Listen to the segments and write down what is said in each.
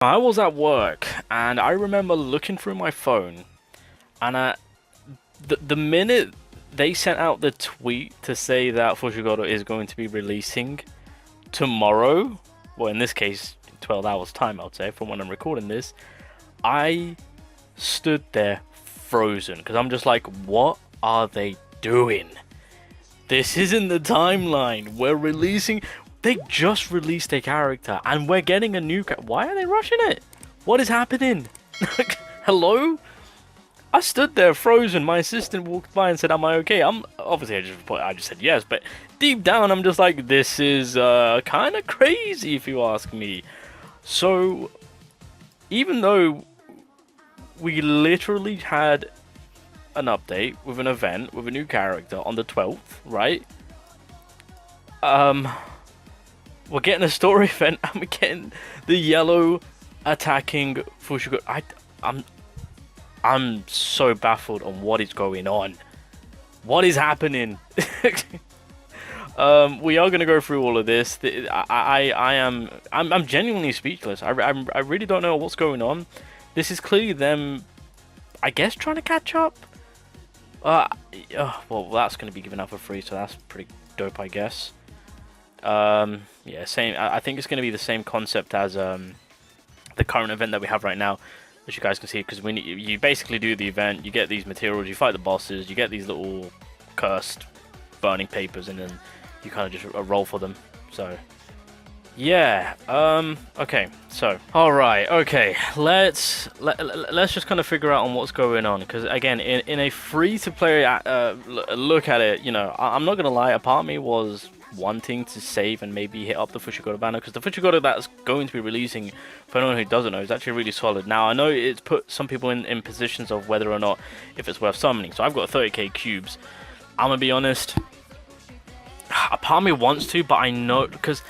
I was at work and I remember looking through my phone, and the minute they sent out the tweet to say that FUSHIGURO is going to be releasing tomorrow, well, in this case, in 12 hours time, I would say, from when I'm recording this, I stood there frozen because I'm just like, what are they doing? This isn't the timeline. We're releasing. They just released a character and we're getting a new why are they rushing it? What is happening? Hello? I stood there frozen. My assistant walked by and said, am I okay? I'm obviously I just said yes, but deep down I'm just like, this is kind of crazy if you ask me. So even though we literally had an update with an event with a new character on the 12th, right? We're getting a story event and we're getting the yellow attacking FUSHIGURO. I'm so baffled on what is going on. What is happening? We are gonna go through all of this. I'm genuinely speechless. I really don't know what's going on. This is clearly them, I guess, trying to catch up. Well, that's gonna be given out for free, so that's pretty dope, I guess. Yeah, same. I think it's gonna be the same concept as the current event that we have right now, as you guys can see, because when you basically do the event, you get these materials, you fight the bosses, you get these little cursed burning papers, and then you kind of just roll for them. So yeah, okay, so all right, okay, let's just kind of figure out on what's going on, because again, in a free-to-play look at it, you know, I'm not gonna lie, a part of me was wanting to save and maybe hit up the FUSHIGURO banner, because the FUSHIGURO that's going to be releasing, for anyone who doesn't know, is actually really solid. Now I know it's put some people in positions of whether or not if it's worth summoning, so I've got 30k cubes. I'm gonna be honest, a part of me wants to, but I know, because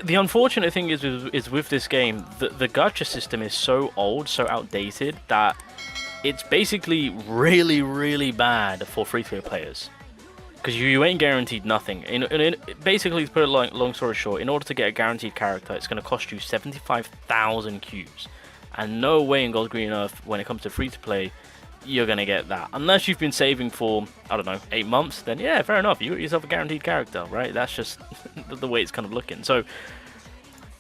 the unfortunate thing is with this game, the gacha system is so old, so outdated, that it's basically really bad for free-to-play players. Because you ain't guaranteed nothing. Basically, to put it long story short, in order to get a guaranteed character, it's going to cost you 75,000 cubes. And no way in God's green earth, when it comes to free-to-play, you're going to get that. Unless you've been saving for, I don't know, 8 months, then yeah, fair enough. You got yourself a guaranteed character, right? That's just the way it's kind of looking. So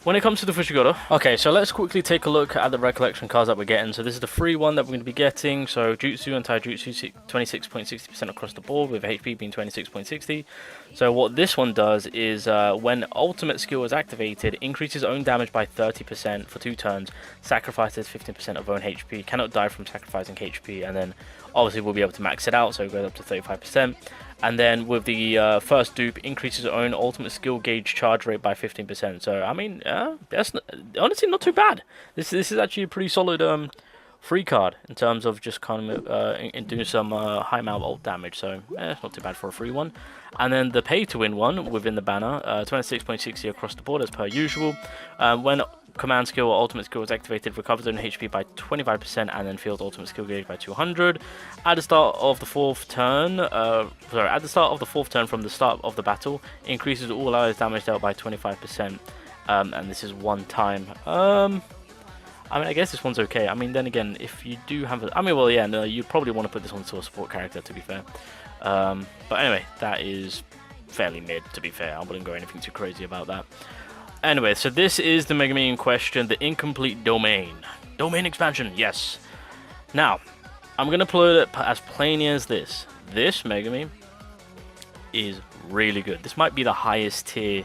when it comes to the FUSHIGURO, okay, so let's quickly take a look at the Recollection cards that we're getting. So this is the free one that we're going to be getting. So Jujutsu and Taijutsu, 26.60% across the board, with HP being 26.60. So what this one does is when ultimate skill is activated, increases own damage by 30% for 2 turns, sacrifices 15% of own HP, cannot die from sacrificing HP, and then obviously we'll be able to max it out, so it goes up to 35%. And then with the first dupe, increases own ultimate skill gauge charge rate by 15%. So I mean, that's honestly not too bad. This is actually a pretty solid free card in terms of just kind of doing some high amount of ult damage. So it's not too bad for a free one. And then the pay to win one within the banner, 26.60 across the board as per usual. When command skill or ultimate skill is activated, recovers own HP by 25% and then fills ultimate skill gauge by 200. At the start of the fourth turn, from the start of the battle, increases all allies damage dealt by 25%. And this is one time. I mean, I guess this one's okay. I mean, then again, if you do have I mean, well, yeah, no, you'd probably want to put this one to a support character, to be fair. But anyway, that is fairly mid, to be fair. I wouldn't go anything too crazy about that. Anyway, so this is the Megumi in question, the incomplete domain. Domain expansion, yes. Now, I'm going to put it as plain as this. This Megumi is really good. This might be the highest tier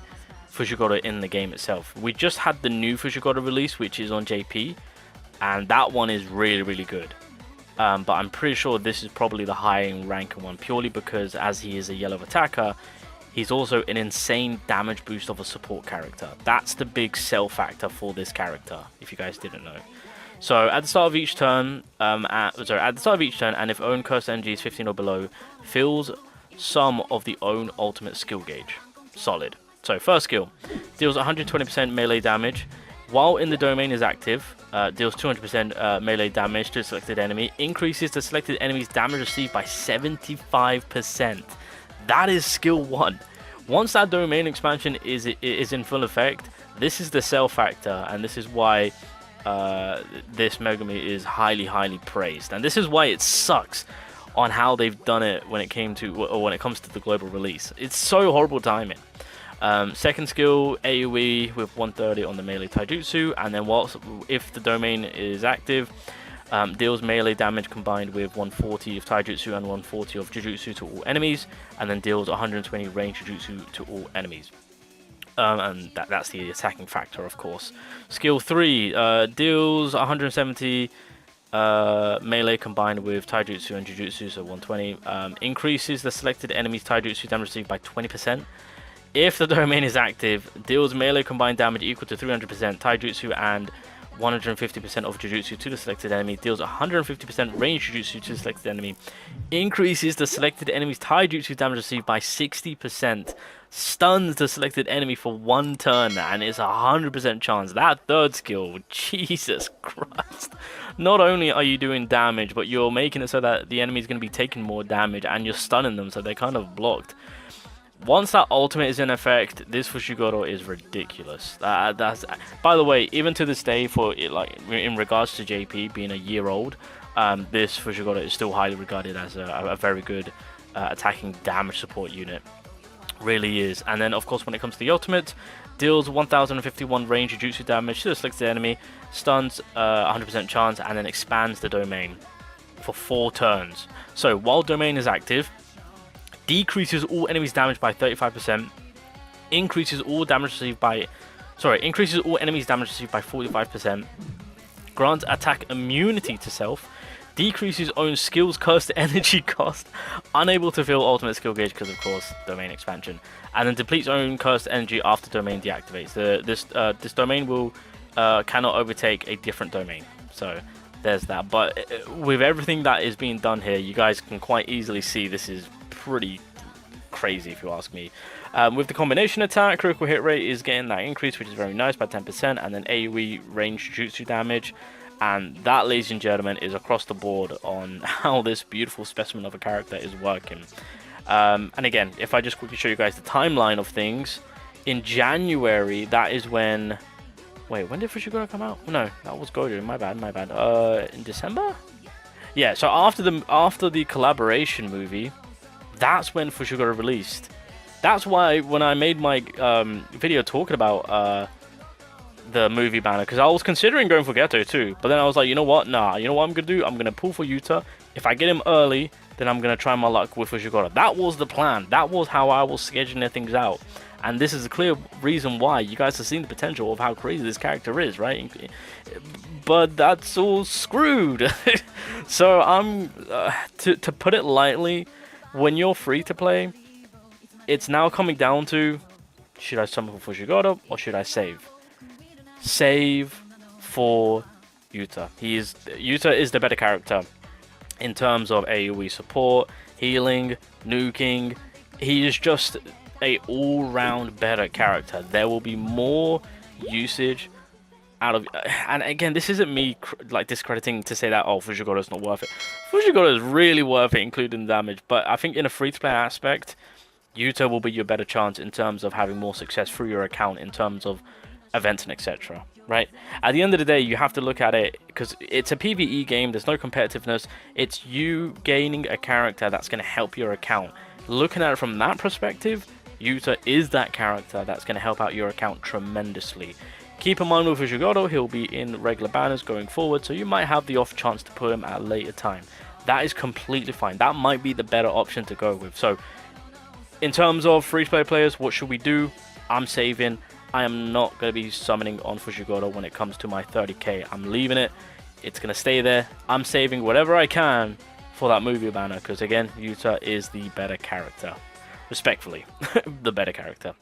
FUSHIGURO in the game itself. We just had the new FUSHIGURO release, which is on JP, and that one is really good. But I'm pretty sure this is probably the high ranking one, purely because as he is a yellow attacker, he's also an insane damage boost of a support character. That's the big sell factor for this character, if you guys didn't know. So at the start of each turn, and if own cursed energy is 15 or below, fills some of the own ultimate skill gauge. Solid. So first skill, deals 120% melee damage. While in the domain is active, deals 200% melee damage to a selected enemy, increases the selected enemy's damage received by 75%. That is skill 1. Once that domain expansion is in full effect, This is the sell factor, and this is why this Megumi is highly praised, and this is why it sucks on how they've done it when it comes to the global release. It's so horrible timing. Second skill, AoE with 130 on the melee taijutsu, and then if the domain is active, deals melee damage combined with 140 of taijutsu and 140 of jujutsu to all enemies, and then deals 120 range jujutsu to all enemies. And that's the attacking factor, of course. Skill 3, deals 170 melee combined with taijutsu and jujutsu, so 120. Increases the selected enemy's taijutsu damage received by 20%. If the domain is active, deals melee combined damage equal to 300% taijutsu and 150% of jujutsu to the selected enemy, deals 150% range jujutsu to the selected enemy, increases the selected enemy's taijutsu damage received by 60%, stuns the selected enemy for 1 turn, and it's 100% chance. That third skill, Jesus Christ. Not only are you doing damage, but you're making it so that the enemy is going to be taking more damage, and you're stunning them so they're kind of blocked. Once that ultimate is in effect, this FUSHIGURO is ridiculous. That's, by the way, even to this day, for it, like in regards to JP being a year old, this FUSHIGURO is still highly regarded as a very good attacking damage support unit. Really is. And then, of course, when it comes to the ultimate, deals 1051 range Jujutsu damage to the selected enemy, stuns 100% chance, and then expands the domain for 4 turns. So while domain is active, decreases all enemies damage by 35%, increases all enemies damage received by 45%, grants attack immunity to self, decreases own skills cursed energy cost, unable to fill ultimate skill gauge because of course domain expansion, and then depletes own cursed energy after domain deactivates. This domain will cannot overtake a different domain. So there's that. But with everything that is being done here, you guys can quite easily see this is pretty crazy if you ask me. With the combination attack, critical hit rate is getting that increase, which is very nice, by 10%, and then AoE range jutsu damage, and that, ladies and gentlemen, is across the board on how this beautiful specimen of a character is working. And again, if I just quickly show you guys the timeline of things, in January, that is when... Wait, when did FUSHIGURO come out? No, that was Gojo. My bad. In December? Yeah, so after the collaboration movie, that's when FUSHIGURO released. That's why when I made my video talking about the movie banner, because I was considering going for Geto too, but then I was like, you know what? Nah, you know what I'm gonna do? I'm gonna pull for Yuta. If I get him early, then I'm gonna try my luck with FUSHIGURO. That was the plan. That was how I was scheduling things out. And this is a clear reason why you guys have seen the potential of how crazy this character is, right? But that's all screwed. So I'm to put it lightly, when you're free to play, it's now coming down to, should I summon for FUSHIGURO or should I save? Save for Yuta. Yuta is the better character in terms of AoE support, healing, nuking. He is just a all-round better character. There will be more usage out of, and again, this isn't me like discrediting to say that, oh, FUSHIGURO is not worth it. FUSHIGURO is really worth it, including the damage, but I think in a free-to-play aspect, Yuta will be your better chance in terms of having more success through your account in terms of events and etc. Right? At the end of the day, you have to look at it because it's a PvE game. There's no competitiveness. It's you gaining a character that's going to help your account. Looking at it from that perspective, Yuta is that character that's going to help out your account tremendously. Keep in mind with FUSHIGURO, he'll be in regular banners going forward, so you might have the off chance to put him at a later time. That is completely fine. That might be the better option to go with. So, in terms of free-to-play players, what should we do? I'm saving. I am not going to be summoning on FUSHIGURO when it comes to my 30k. I'm leaving it. It's going to stay there. I'm saving whatever I can for that movie banner, because again, Yuta is the better character. Respectfully, the better character.